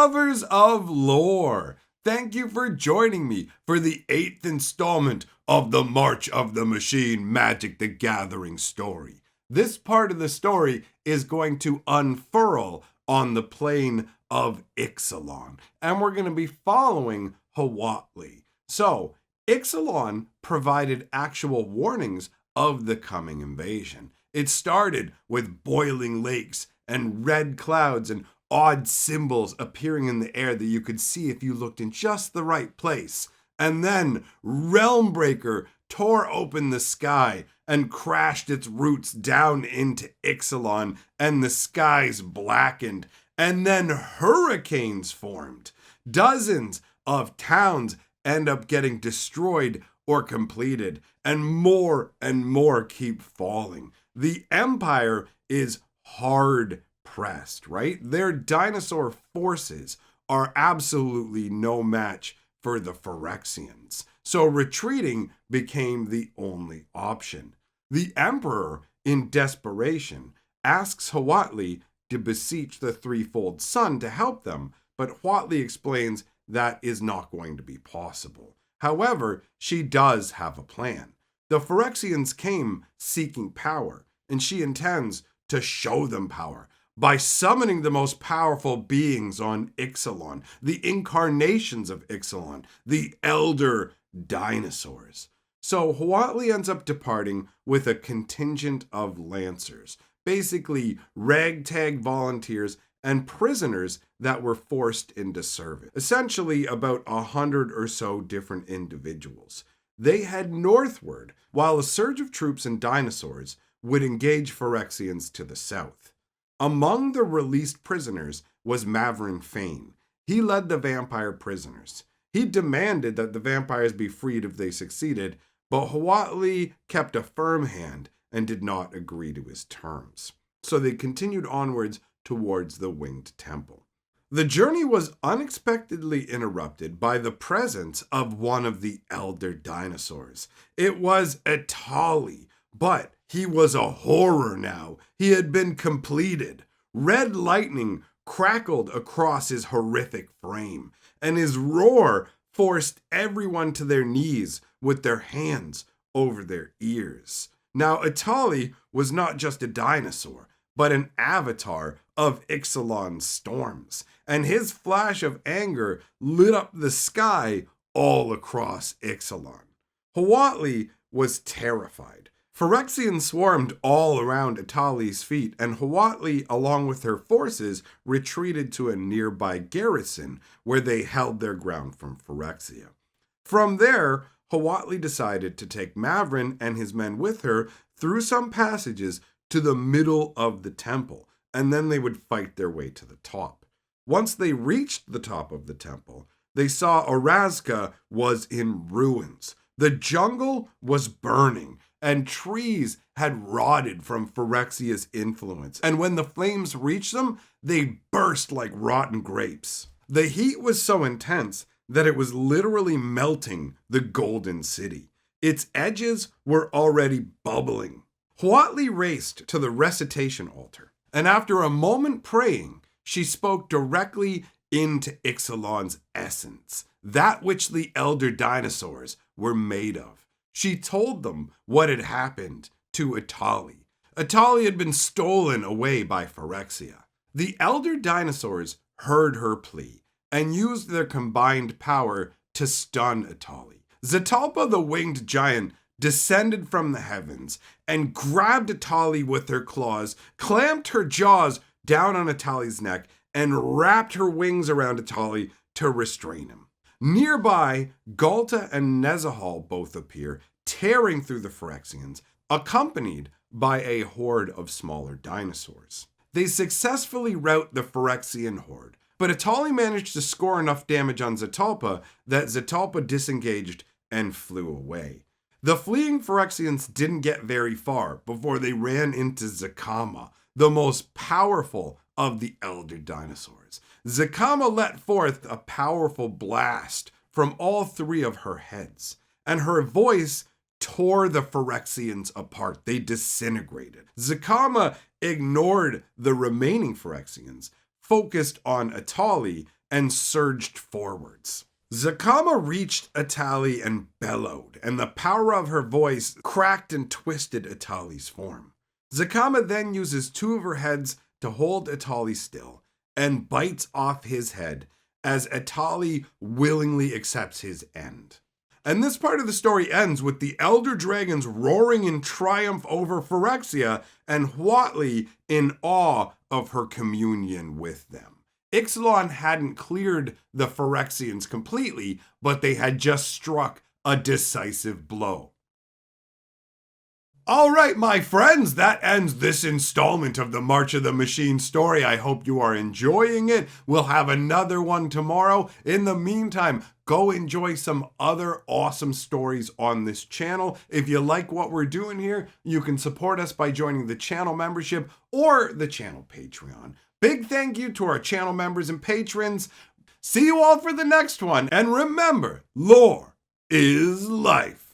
lovers of lore, thank you for joining me for the 8th installment of the March of the Machine Magic the Gathering story. This part of the story is going to unfurl on the plane of Ixalan, and we're going to be following Huatli. So, Ixalan provided actual warnings of the coming invasion. It started with boiling lakes and red clouds and odd symbols appearing in the air that you could see if you looked in just the right place. And then Realmbreaker tore open the sky and crashed its roots down into Ixalan, and the skies blackened. And then hurricanes formed. Dozens of towns end up getting destroyed or completed, and more keep falling. The Empire is hard pressed, right? Their dinosaur forces are absolutely no match for the Phyrexians. So retreating became the only option. The Emperor, in desperation, asks Huatli to beseech the threefold sun to help them, but Huatli explains that is not going to be possible. However, she does have a plan. The Phyrexians came seeking power, and she intends to show them power by summoning the most powerful beings on Ixalan, the incarnations of Ixalan, the elder dinosaurs. So Huatli ends up departing with a contingent of lancers, basically ragtag volunteers and prisoners that were forced into service. Essentially about 100 or so different individuals. They head northward, while a surge of troops and dinosaurs would engage Phyrexians to the south. Among the released prisoners was Mavrin Fane. He led the vampire prisoners. He demanded that the vampires be freed if they succeeded, but Huatli kept a firm hand and did not agree to his terms. So they continued onwards towards the Winged Temple. The journey was unexpectedly interrupted by the presence of one of the elder dinosaurs. It was Atali, but he was a horror now. He had been completed. Red lightning crackled across his horrific frame, and his roar forced everyone to their knees with their hands over their ears. Now, Atali was not just a dinosaur, but an avatar of Ixalan's storms, and his flash of anger lit up the sky all across Ixalan. Huatli was terrified. Phyrexians swarmed all around Atali's feet, and Huatli, along with her forces, retreated to a nearby garrison where they held their ground from Phyrexia. From there, Huatli decided to take Mavrin and his men with her through some passages to the middle of the temple, and then they would fight their way to the top. Once they reached the top of the temple, they saw Orazca was in ruins. The jungle was burning, and trees had rotted from Phyrexia's influence. And when the flames reached them, they burst like rotten grapes. The heat was so intense that it was literally melting the golden city. Its edges were already bubbling. Huatli raced to the recitation altar, and after a moment praying, she spoke directly into Ixalan's essence, that which the elder dinosaurs were made of. She told them what had happened to Atali. Atali had been stolen away by Phyrexia. The elder dinosaurs heard her plea and used their combined power to stun Atali. Zetalpa the winged giant descended from the heavens and grabbed Atali with her claws, clamped her jaws down on Atali's neck, and wrapped her wings around Atali to restrain him. Nearby, Galta and Nezahal both appear, tearing through the Phyrexians, accompanied by a horde of smaller dinosaurs. They successfully rout the Phyrexian horde, but Atali managed to score enough damage on Zetalpa that Zetalpa disengaged and flew away. The fleeing Phyrexians didn't get very far before they ran into Zakama, the most powerful of the elder dinosaurs. Zakama let forth a powerful blast from all three of her heads, and her voice tore the Phyrexians apart. They disintegrated. Zakama ignored the remaining Phyrexians, focused on Atali, and surged forwards. Zakama reached Atali and bellowed, and the power of her voice cracked and twisted Atali's form. Zakama then uses two of her heads to hold Atali still and bites off his head as Atali willingly accepts his end. And this part of the story ends with the elder dragons roaring in triumph over Phyrexia and Huatli in awe of her communion with them. Ixalan hadn't cleared the Phyrexians completely, but they had just struck a decisive blow. All right, my friends, that ends this installment of the March of the Machine story. I hope you are enjoying it. We'll have another one tomorrow. In the meantime, go enjoy some other awesome stories on this channel. If you like what we're doing here, you can support us by joining the channel membership or the channel Patreon. Big thank you to our channel members and patrons. See you all for the next one. And remember, lore is life.